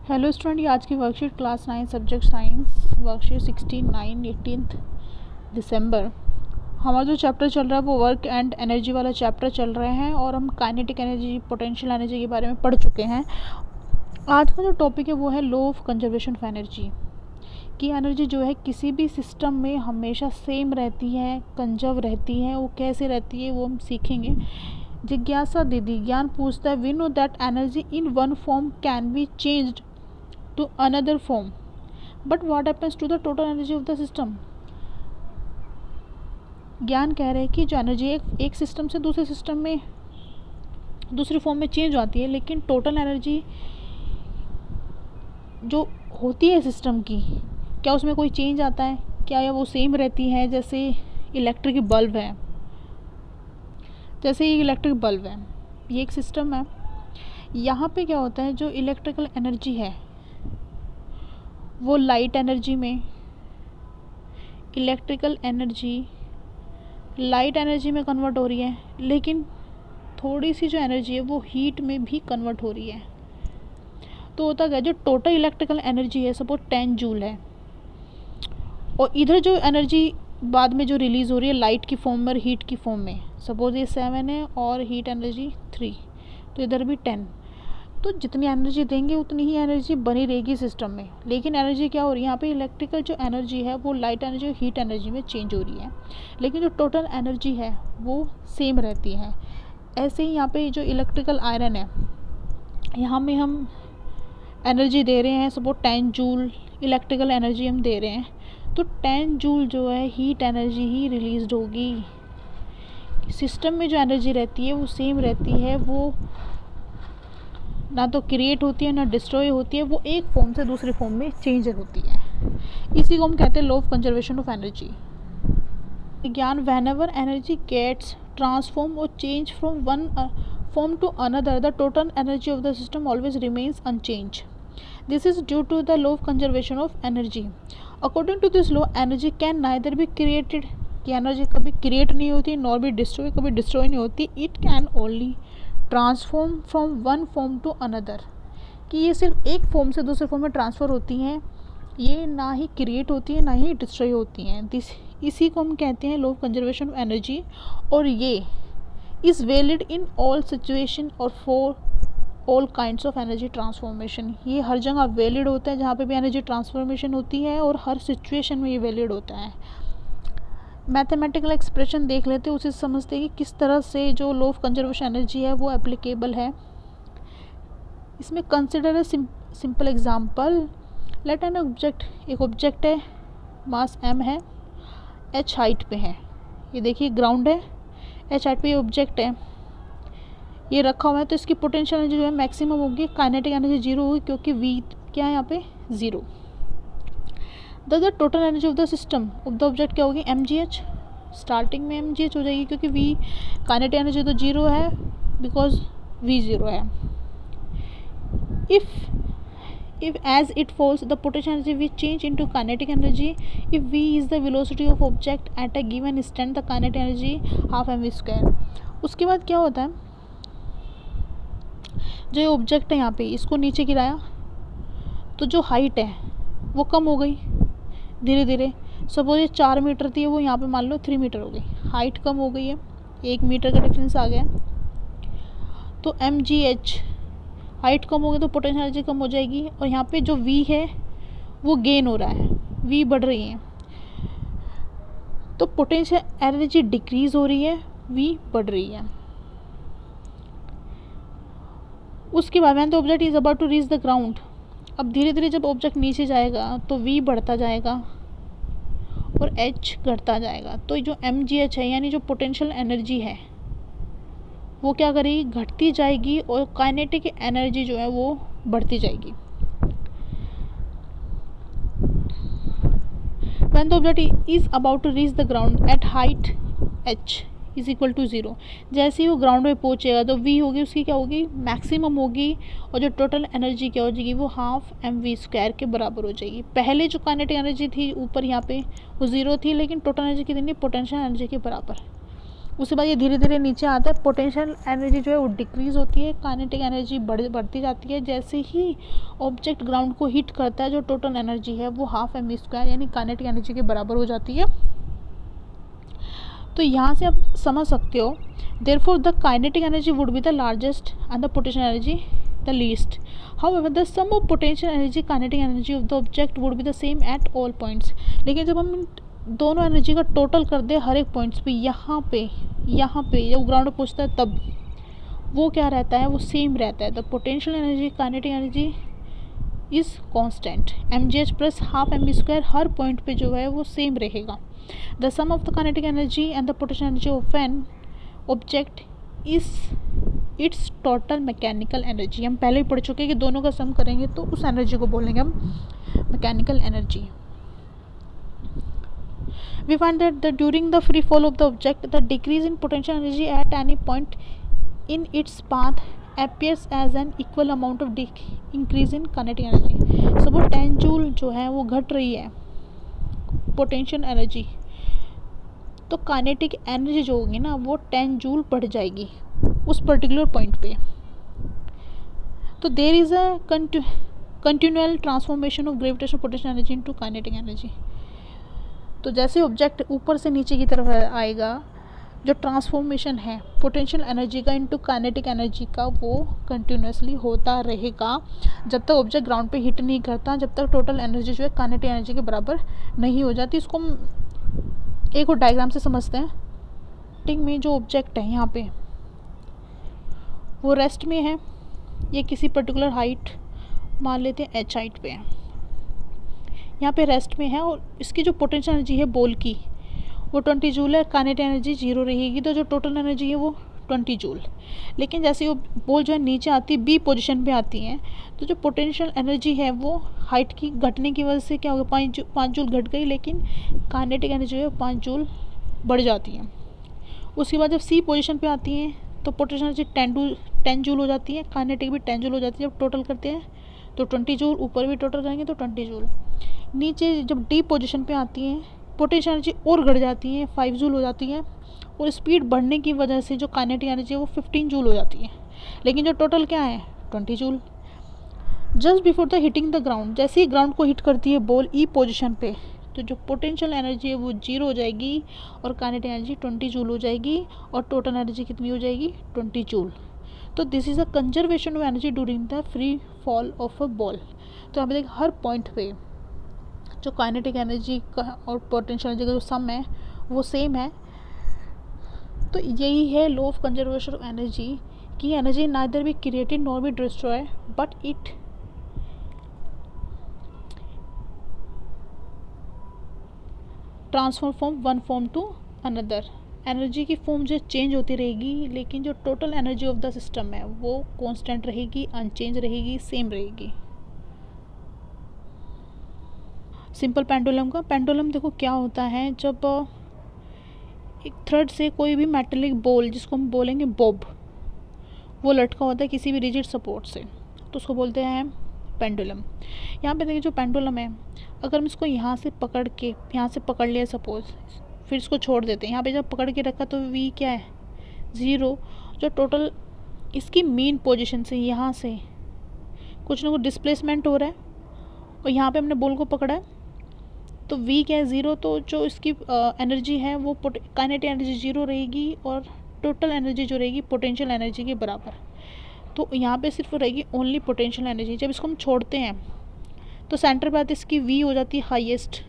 Hello student, ये आज की worksheet class 9 subject science worksheet 16 18 दिसंबर। हमारा जो चैप्टर चल रहा है वो वर्क एंड एनर्जी वाला चैप्टर चल रहे हैं और हम काइनेटिक एनर्जी, पोटेंशियल एनर्जी के बारे में पढ़ चुके हैं। आज का जो टॉपिक है वो है law of conservation of energy. कि एनर्जी जो है किसी भी सिस्टम में हमेशा सेम रहती है, कंजर्व रहती है। वो कैसे रहती है वो हम सीखेंगे। जिज्ञासा दीदी ज्ञान पूछता है, we know that energy in one form can be changed to another form, but what happens to the total energy of the system? ज्ञान कह रहे हैं कि जो एनर्जी एक सिस्टम से दूसरे सिस्टम में दूसरी फॉर्म में चेंज आती है, लेकिन टोटल एनर्जी जो होती है सिस्टम की, क्या उसमें कोई चेंज आता है? क्या या वो सेम रहती है? जैसे इलेक्ट्रिक बल्ब है, ये एक सिस्टम है। यहाँ पे क्या होता है, जो इलेक्ट्रिकल एनर्जी है वो लाइट एनर्जी में कन्वर्ट हो रही है, लेकिन थोड़ी सी जो एनर्जी है वो हीट में भी कन्वर्ट हो रही है। तो होता क्या, जो टोटल इलेक्ट्रिकल एनर्जी है सपोज 10 जूल है, और इधर जो एनर्जी बाद में जो रिलीज़ हो रही है लाइट की फॉर्म में और हीट की फॉर्म में, सपोज ये 7 है और हीट एनर्जी 3, तो इधर भी 10। तो जितनी एनर्जी देंगे उतनी ही एनर्जी बनी रहेगी सिस्टम में। लेकिन एनर्जी क्या हो रही है यहाँ पे, इलेक्ट्रिकल जो एनर्जी है वो लाइट एनर्जी और हीट एनर्जी में चेंज हो रही है, लेकिन जो टोटल एनर्जी है वो सेम रहती है। ऐसे ही यहाँ पे जो इलेक्ट्रिकल आयरन है, यहाँ में हम एनर्जी दे रहे हैं सपोज 10 जूल इलेक्ट्रिकल एनर्जी हम दे रहे हैं, तो 10 जूल जो है हीट एनर्जी ही रिलीज होगी। सिस्टम में जो एनर्जी रहती है वो सेम रहती है, वो ना तो क्रिएट होती है ना डिस्ट्रॉय होती है, वो एक फॉर्म से दूसरे फॉर्म में चेंज होती है। इसी को हम कहते हैं law of conservation of energy. ज्ञान, whenever energy gets transform और change from one form to another, the total energy of the system always remains unchanged. This is due to the law of conservation of energy. According to this law, energy can neither be created, कि energy कभी create नहीं होती, nor भी destroy, कभी destroy नहीं होती। It can only transform from one form to another, कि ये सिर्फ एक फॉर्म से दूसरे फॉर्म में ट्रांसफ़र होती हैं, ये ना ही क्रिएट होती है ना ही डिस्ट्रॉय होती हैं। इसी को हम कहते हैं law of conservation of energy. और ये is valid in all situation और for all kinds of energy transformation. ये हर जगह वैलिड होता है जहाँ पे भी एनर्जी ट्रांसफॉर्मेशन होती है, और हर सिचुएशन में ये वैलिड होता है। मैथमेटिकल एक्सप्रेशन देख लेते हैं, उसे समझते हैं कि किस तरह से जो लॉ ऑफ कंजर्वेशन एनर्जी है वो एप्लीकेबल है। इसमें consider a simple example. Let an object, एक ऑब्जेक्ट है, मास m है, h हाइट पे है। ये देखिए ग्राउंड है, h हाइट पे ये ऑब्जेक्ट है, ये रखा हुआ है। तो इसकी पोटेंशियल एनर्जी जो है मैक्सिमम होगी, काइनेटिक एनर्जी 0 होगी, क्योंकि v क्या है यहाँ पे 0। The total energy of the system of the object क्या होगी, mgh। स्टार्टिंग में mgh हो जाएगी, क्योंकि v काइनेटिक एनर्जी तो 0 है, बिकॉज v 0 है। if as it falls the potential energy will change into kinetic energy. If v is the velocity of object at a given instant, the kinetic energy half mv square। उसके बाद क्या होता है, जो ये object है यहाँ पे इसको नीचे गिराया, तो जो हाइट है वो कम हो गई धीरे धीरे। सपोज ये 4 मीटर थी, वो यहाँ पे मान लो 3 मीटर हो गई, हाइट कम हो गई है, 1 मीटर का डिफरेंस आ गया। तो mgh हाइट कम हो गई तो पोटेंशियल एनर्जी कम हो जाएगी, और यहाँ पे जो v है वो गेन हो रहा है, v बढ़ रही है, तो पोटेंशियल एनर्जी डिक्रीज हो रही है, v बढ़ रही है। उसके बाद when the object is about to reach the ground, अब धीरे धीरे जब ऑब्जेक्ट नीचे जाएगा तो v बढ़ता जाएगा और h घटता जाएगा। तो जो mgh है यानी जो पोटेंशियल एनर्जी है वो क्या करेगी, घटती जाएगी, और काइनेटिक एनर्जी जो है वो बढ़ती जाएगी। When the object is about to reach the ground at height h is equal to 0, जैसे ही वो ग्राउंड में पहुंचेगा तो v होगी उसकी क्या होगी, मैक्सिमम होगी, और जो टोटल एनर्जी क्या हो जाएगी वो हाफ mv स्क्वायर के बराबर हो जाएगी। पहले जो काइनेटिक एनर्जी थी ऊपर यहाँ पे वो 0 थी, लेकिन टोटल एनर्जी कितनी, पोटेंशियल एनर्जी के बराबर। उसके बाद ये धीरे धीरे नीचे आता है, पोटेंशियल एनर्जी जो है वो डिक्रीज़ होती है, काइनेटिक एनर्जी बढ़ती जाती है। जैसे ही ऑब्जेक्ट ग्राउंड को हिट करता है, जो टोटल एनर्जी है वो हाफ एम स्क्वायर यानी काइनेटिक एनर्जी के बराबर हो जाती है। तो यहाँ से आप समझ सकते हो, therefore the kinetic energy would be the largest and the potential energy the least. However the sum of potential energy kinetic energy of the object would be the same at all points. लेकिन जब हम दोनों energy का total कर दे हर एक points पे, यहाँ पे जब ग्राउंड पे पूछता है तब वो क्या रहता है, वो सेम रहता है। The potential energy kinetic energy is constant, mgh plus half m square हर पॉइंट पे जो है वो सेम रहेगा। The sum of the kinetic energy and the potential energy of an object is its total mechanical energy. हम पहले ही पढ़ चुके हैं कि दोनों का सम करेंगे तो उस एनर्जी को बोलेंगे हम mechanical energy. We find that during the free fall of the object, the decrease in potential energy at any point in its path appears as an equal amount of increase in kinetic energy. Suppose 10 joule जो है वो घट रही है potential energy, तो kinetic energy जो होगी ना वो 10 जूल बढ़ जाएगी उस पर्टिकुलर पॉइंट पे। तो there is a continual transformation of gravitational potential energy into kinetic energy. तो जैसे ऑब्जेक्ट ऊपर से नीचे की तरफ आएगा, जो ट्रांसफॉर्मेशन है पोटेंशियल एनर्जी का इनटू काइनेटिक एनर्जी का, वो कंटिन्यूसली होता रहेगा जब तक ऑब्जेक्ट ग्राउंड पे हिट नहीं करता, जब तक टोटल एनर्जी जो है काइनेटिक एनर्जी के बराबर नहीं हो जाती। इसको हम एक और डायग्राम से समझते हैं। टिंग में जो ऑब्जेक्ट है यहाँ पे वो रेस्ट में है, ये किसी पर्टिकुलर हाइट मान लेते हैं h हाइट पे है, यहाँ पे रेस्ट में है, और इसकी जो पोटेंशियल एनर्जी है बॉल की वो 20 जूल है, काइनेटिक एनर्जी 0 रहेगी, तो जो टोटल एनर्जी है वो 20 जूल। लेकिन जैसे वो बॉल जो है नीचे आती है, बी पोजीशन पे आती है, तो जो पोटेंशियल एनर्जी है वो हाइट की घटने की वजह से क्या होगा, 5 जूल घट गई, लेकिन काइनेटिक एनर्जी है 5 जूल बढ़ जाती है। उसके बाद जब सी पोजीशन पे आती है तो पोटेंशियल एनर्जी 10 जूल हो जाती है, काइनेटिक भी 10 जूल हो जाती है। जब टोटल करते हैं तो 20 जूल, ऊपर भी टोटल करेंगे तो 20 जूल। नीचे जब डी पोजीशन पे आती है पोटेंशियल एनर्जी और घट जाती है, 5 जूल हो जाती है, और स्पीड बढ़ने की वजह से जो काइनेटिक एनर्जी है वो 15 जूल हो जाती है। लेकिन जो टोटल क्या है 20 joule. Just before the hitting the ground, जैसे ही ग्राउंड को हिट करती है बॉल ई पोजीशन पे, तो जो पोटेंशियल एनर्जी है वो 0 हो जाएगी और काइनेटिक एनर्जी 20 जूल हो जाएगी, और टोटल एनर्जी कितनी हो जाएगी 20 जूल। तो this is a conservation of energy during the free fall of a ball. तो यहाँ पे देख हर पॉइंट पे जो काइनेटिक एनर्जी का और पोटेंशियल एनर्जी का जो सम है वो सेम है। तो यही है law of conservation of energy कि energy neither be created nor be destroy, but it transform from one form to another. Energy की फॉर्म जो चेंज होती रहेगी, लेकिन जो total energy of the system है वो कांस्टेंट रहेगी, अनचेंज रहेगी, सेम रहेगी। सिंपल पेंडुलम का पेंडुलम देखो क्या होता है, जब एक थ्रेड से कोई भी मेटेलिक बॉल, जिसको हम बोलेंगे बॉब, वो लटका होता है किसी भी रिजिड सपोर्ट से, तो उसको बोलते हैं पेंडुलम। यहाँ पे देखिए जो पेंडुलम है, अगर हम इसको यहाँ से पकड़ के, यहाँ से पकड़ लिया सपोज, फिर इसको छोड़ देते हैं, यहाँ पे जब पकड़ के रखा तो v क्या है 0। जो टोटल इसकी मेन पोजीशन से यहाँ से कुछ ना कुछ डिस्प्लेसमेंट हो रहा है, और यहाँ पे हमने बॉल को पकड़ा है तो v क्या है 0। तो जो इसकी एनर्जी है वो काइनेटिक एनर्जी 0 रहेगी, और टोटल एनर्जी जो रहेगी पोटेंशियल एनर्जी के बराबर। तो यहाँ पे सिर्फ रहेगी ओनली पोटेंशियल एनर्जी। जब इसको हम छोड़ते हैं तो सेंटर पे आती है इसकी v हो जाती है हाईएस्ट,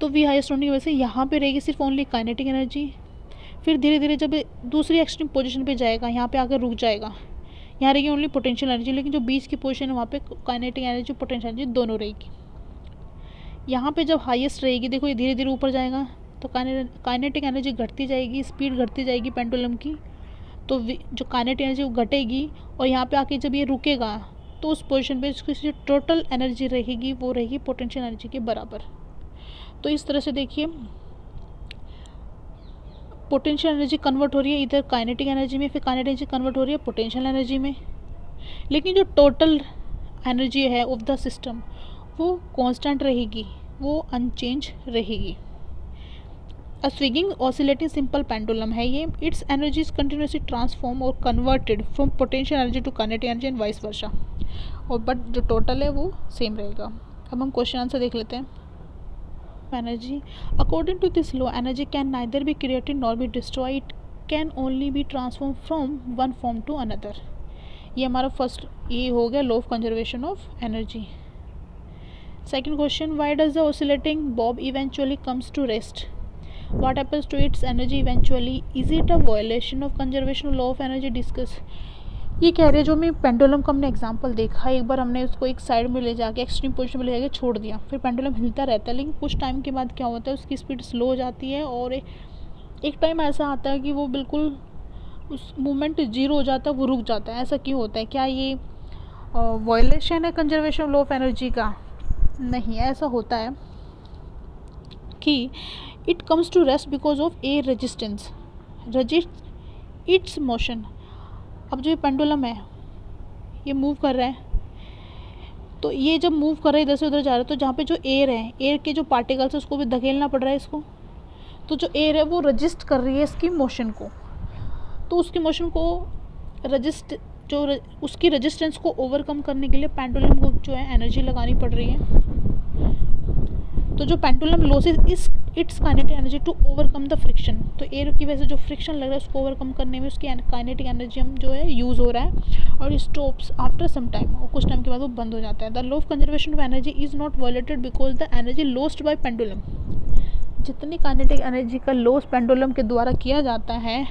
तो v हाईएस्ट होने की वजह से यहाँ पे रहेगी सिर्फ ओनली काइनेटिक एनर्जी। फिर धीरे धीरे जब दूसरी एक्सट्रीम पोजीशन पे जाएगा, यहाँ पे आकर रुक जाएगा, यहाँ रहेगी ओनली पोटेंशियल एनर्जी, लेकिन जो बीच की पोजीशन है वहाँ पे काइनेटिक एनर्जी पोटेंशियल एनर्जी दोनों रहेगी। यहाँ पे जब हाईएस्ट रहेगी, देखो ये धीरे धीरे ऊपर जाएगा तो काइनेटिक एनर्जी घटती जाएगी, स्पीड घटती जाएगी पेंडुलम की, तो जो काइनेटिक एनर्जी वो घटेगी, और यहाँ पे आके जब ये रुकेगा तो उस पोजीशन पे इसकी जो टोटल एनर्जी रहेगी वो रहेगी पोटेंशियल एनर्जी के बराबर। तो इस तरह से देखिए पोटेंशियल एनर्जी कन्वर्ट हो रही है इधर काइनेटिक एनर्जी में, फिर काइनेटिक एनर्जी कन्वर्ट हो रही है पोटेंशियल एनर्जी में, लेकिन जो टोटल एनर्जी है ऑफ द सिस्टम वो कांस्टेंट रहेगी, वो अनचेंज रहेगी। स्विंगिंग ऑसिलेटिंग सिंपल पेंडुलम है ये. Its energy is continuously transform और converted from potential energy to kinetic energy and vice versa. और बट जो टोटल है वो सेम रहेगा. अब हम क्वेश्चन आंसर देख लेते हैं. Energy according to this law energy can neither be created nor be destroy. It can only be transform from one form to another. ये हमारा फर्स्ट ये हो गया law of conservation of energy. Second question why does the oscillating bob eventually comes to rest. What happens to its energy eventually? Is it a violation of conservation of law of energy? Discuss. ये कह रहे जो मैं pendulum का हमने example देखा. एक बार हमने उसको एक साइड में ले जाके एक्सट्रीम पोजीशन में ले जाके छोड़ दिया, फिर पेंडुलम हिलता रहता है, लेकिन कुछ टाइम के बाद क्या होता है उसकी स्पीड स्लो हो जाती है और एक टाइम ऐसा आता है कि वो बिल्कुल उस मूवमेंट जीरो हो जाता है, वो रुक जाता है. ऐसा क्यों होता है? क्या ये वायलेशन है conservation of law of energy का? नहीं, ऐसा होता है कि it comes to rest because of air resistance resist its motion. अब जो ये पेंडुलम है ये मूव कर रहा है, तो ये जब मूव कर रहा है इधर से उधर जा रहा है, तो जहाँ पे जो एयर है, एयर के जो पार्टिकल्स है उसको भी धकेलना पड़ रहा है इसको. तो जो एयर है वो रजिस्ट कर रही है इसकी मोशन को, तो उसकी मोशन को उसकी रजिस्टेंस को ओवरकम करने के लिए पेंडुलम को जो है एनर्जी लगानी पड़ रही है. तो जो pendulum losses its kinetic energy to overcome the friction. तो एयर की वजह से जो फ्रिक्शन लग रहा है उसको ओवरकम करने में उसकी काइनेटिक एनर्जी हम जो है यूज़ हो रहा है और स्टॉप्स आफ्टर सम टाइम, और कुछ टाइम के बाद वो बंद हो जाता है. The law of conservation of energy is not violated because the energy lost by pendulum. जितनी काइनेटिक एनर्जी का लॉस पेंडुलम के द्वारा किया जाता है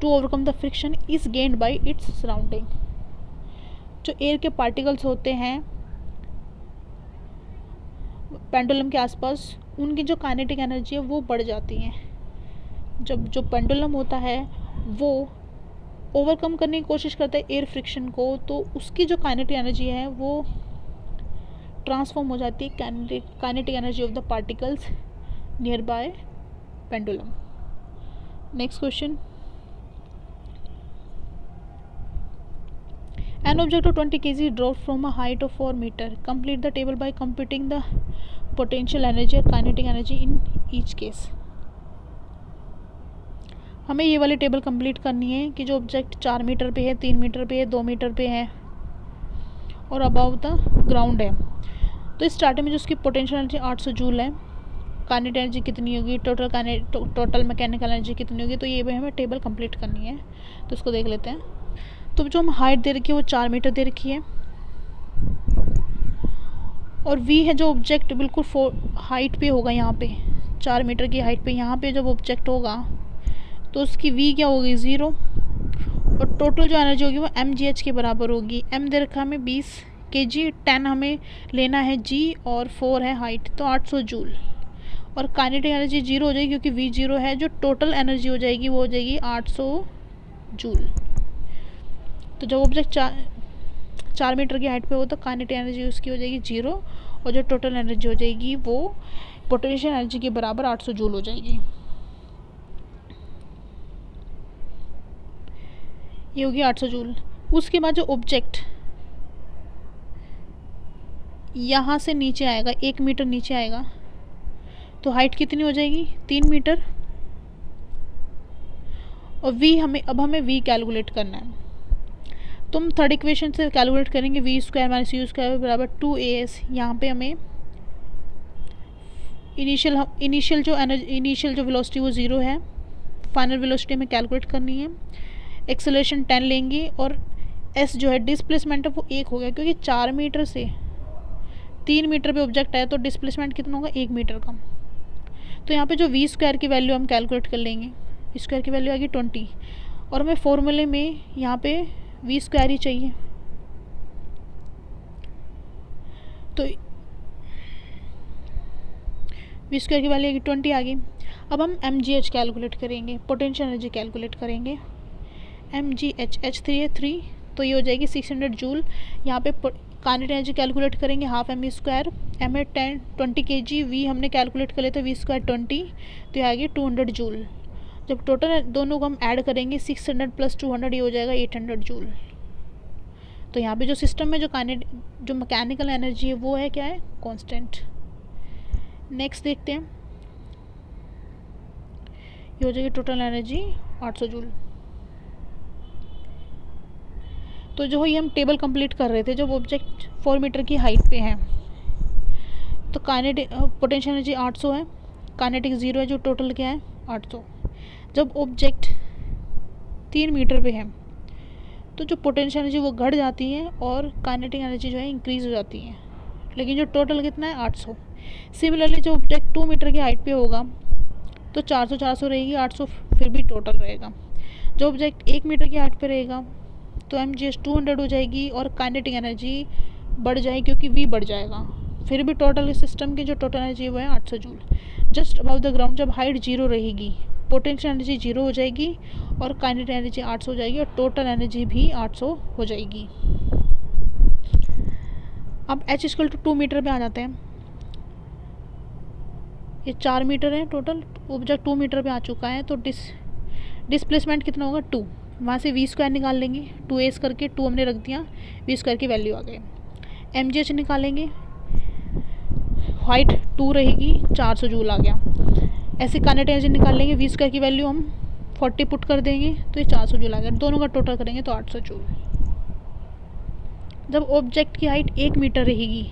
to overcome the friction is gained by its surrounding. जो एयर के पार्टिकल्स होते हैं पेंडुलम के आसपास, उनकी जो काइनेटिक एनर्जी है वो बढ़ जाती है. जब जो पेंडुलम होता है वो ओवरकम करने की कोशिश करता है एयर फ्रिक्शन को, तो उसकी जो काइनेटिक एनर्जी है वो ट्रांसफॉर्म हो जाती है kinetic energy of the particles near by pendulum. Next question. An object of 20 kg dropped from a height of 4 meter. Complete the table by computing the potential energy or kinetic energy in each case. हमें ये वाली table complete करनी है कि जो object 4 metre पे है, 3 metre पे है, 2 मीटर पे है और अबाव द ग्राउंड है. तो स्टार्टिंग में जो उसकी पोटेंशियल एनर्जी 800 जूल है, काइनेटिक एनर्जी कितनी होगी, टोटल मैकेनिकल एनर्जी कितनी होगी, तो ये भी हमें टेबल कंप्लीट करनी है. तो उसको देख लेते हैं. तो जो हम हाइट दे रखी है वो 4 मीटर दे रखी है और v है जो ऑब्जेक्ट बिल्कुल हाइट पे होगा, यहाँ पे 4 मीटर की हाइट पे यहाँ पे जब ऑब्जेक्ट होगा तो उसकी v क्या होगी 0 और टोटल जो एनर्जी होगी वो mgh के बराबर होगी. m दे रखा हमें 20 kg, 10 हमें लेना है g और 4 है हाइट, तो 800 जूल. और काइनेटिक एनर्जी 0 हो जाएगी क्योंकि v 0 है. जो टोटल एनर्जी हो जाएगी वो हो जाएगी 800 जूल. तो जब ऑब्जेक्ट 4 मीटर की हाइट पे हो तो काइनेटिक एनर्जी उसकी हो जाएगी 0 और जो टोटल एनर्जी हो जाएगी वो पोटेंशियल एनर्जी के बराबर 800 जूल हो जाएगी. ये होगी 800 जूल. उसके बाद जो ऑब्जेक्ट यहाँ से नीचे आएगा, 1 मीटर नीचे आएगा, तो हाइट कितनी हो जाएगी 3 मीटर. और हमें v कैलकुलेट करना है. तुम थर्ड इक्वेशन से कैलकुलेट करेंगे v square minus u square बराबर 2as. यहाँ पे हमें इनिशियल जो वेलोसिटी वो 0 है, फाइनल वेलोसिटी हमें कैलकुलेट करनी है. एक्सेलरेशन 10 लेंगे और s जो है डिस्प्लेसमेंट है वो 1 हो गया क्योंकि 4 मीटर से 3 मीटर पे ऑब्जेक्ट है तो डिस्प्लेसमेंट कितना होगा 1 मीटर का. तो यहाँ पे जो v स्क्वायर की वैल्यू हम कैलकुलेट कर लेंगे. स्क्वायर की वैल्यू आ गई 20 और हमें फॉर्मूले में यहाँ पे v स्क्वायर ही चाहिए. तो v स्क्वायर की वैल्यू आएगी 20 आ गई. अब हम mgh कैलकुलेट करेंगे, पोटेंशियल एनर्जी कैलकुलेट करेंगे. mgh h3 है 3, तो ये हो जाएगी 600 जूल. यहाँ पे काइनेटिक एनर्जी कैलकुलेट करेंगे हाफ m स्क्वायर. m है 20 kg, v हमने कैलकुलेट कर लेते v स्क्वायर 20, तो ये आ गई 200 जूल. जब टोटल दोनों को हम ऐड करेंगे 600 प्लस 200 ये हो जाएगा 800 जूल. तो यहाँ पे जो सिस्टम में जो मैकेनिकल एनर्जी है वो है क्या है कांस्टेंट. नेक्स्ट देखते हैं. ये हो जाएगी टोटल एनर्जी 800 जूल। तो जो ये हम टेबल कंप्लीट कर रहे थे, जब ऑब्जेक्ट 4 मीटर की हाइट पे है तो काइनेटिक पोटेंशियल एनर्जी 800 है, काइनेटिक 0 है, जो टोटल क्या है 800। जब ऑब्जेक्ट 3 मीटर पे है तो जो पोटेंशियल एनर्जी वो घट जाती है और काइनेटिक एनर्जी जो है इंक्रीज हो जाती है, लेकिन जो टोटल कितना है 800। सिमिलरली जो ऑब्जेक्ट 2 मीटर की हाइट पे होगा तो 400 रहेगी, 800 फिर भी टोटल रहेगा। जो ऑब्जेक्ट 1 मीटर की हाइट पे रहेगा तो mgs 200 हो जाएगी और काइनेटिक एनर्जी बढ़ जाएगी क्योंकि v बढ़ जाएगा, फिर भी टोटल सिस्टम की जो टोटल एनर्जी है वो है 800 joule. Just above the ground जब हाइट 0 रहेगी, पोटेंशियल एनर्जी 0 हो जाएगी और काइनेटिक एनर्जी 800 हो जाएगी और टोटल एनर्जी भी 800 हो जाएगी। अब h इक्वल टू 2 मीटर पे आ जाते हैं। ये 4 मीटर है टोटल, ऑब्जेक्ट 2 मीटर पे आ चुका है तो डिस्प्लेसमेंट कितना होगा 2। वहाँ से वी स्क्वायर निकाल लेंगे, 2a करके 2 हमने रख दिया, वी स्क्वायर की वैल्यू आ गई। mgh निकालेंगे, हाइट 2 रहेगी, 400 जूल आ गया। ऐसे काइनेटिक एनर्जी निकाल लेंगे, वी स्क्वायर की वैल्यू हम 40 पुट कर देंगे तो ये 400 जूल आ गया। दोनों का टोटल करेंगे तो 800 जूल। जब ऑब्जेक्ट की हाइट 1 मीटर रहेगी,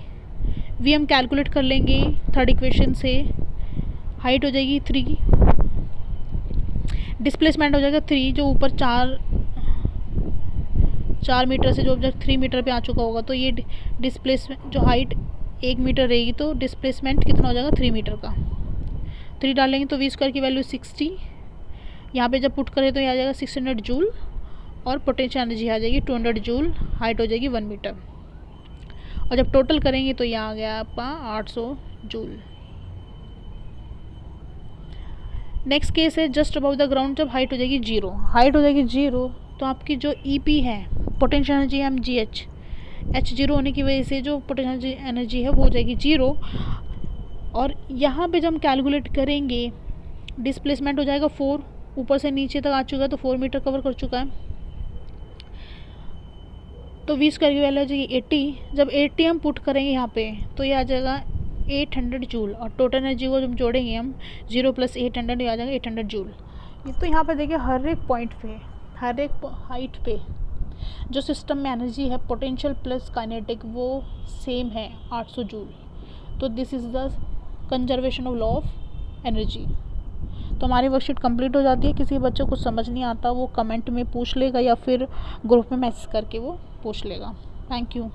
वी हम कैलकुलेट कर लेंगे थर्ड इक्वेशन से, हाइट हो जाएगी 3, डिस्प्लेसमेंट हो जाएगा 3, जो ऊपर 4 मीटर से जो ऑब्जेक्ट 3 मीटर पे आ चुका होगा तो ये डिस्प्लेसमेंट जो हाइट 1 मीटर रहेगी तो डिस्प्लेसमेंट कितना हो जाएगा 3 मीटर का। 3 डालेंगे तो वी स्क्वायर की वैल्यू 60, यहाँ पे जब पुट करें तो ये आ जाएगा 600 जूल और पोटेंशियल एनर्जी आ जाएगी 200 जूल, हाइट हो जाएगी 1 मीटर। और जब टोटल करेंगे तो यहाँ आ गया आपका 800 जूल। नेक्स्ट केस है जस्ट अबव द ग्राउंड, जब हाइट हो जाएगी 0, हाइट हो जाएगी 0 तो आपकी जो EP है पोटेंशियल एनर्जी है mgh, h 0 होने की वजह से जो पोटेंशियल एनर्जी है वो हो जाएगी 0। और यहाँ पे जब हम कैलकुलेट करेंगे डिस्प्लेसमेंट हो जाएगा 4, ऊपर से नीचे तक आ चुका है तो 4 मीटर कवर कर चुका है तो वी स्क्वायर की वैल्यू आ जाएगी 80। जब 80 हम पुट करेंगे यहाँ पे तो ये आ जाएगा 800 जूल और टोटल एनर्जी को जब जोड़ेंगे हम 0 + 800 ये आ जाएगा 800 जूल। ये तो यहाँ पे देखिए हर एक पॉइंट पे, हर एक हाइट पे जो सिस्टम में एनर्जी है पोटेंशियल प्लस काइनेटिक वो सेम है 800 जूल। तो this is the conservation of law of energy. तो हमारी वर्कशीट कंप्लीट हो जाती है। किसी बच्चे को समझ नहीं आता वो कमेंट में पूछ लेगा या फिर ग्रुप में मैसेज करके वो पूछ लेगा। Thank you.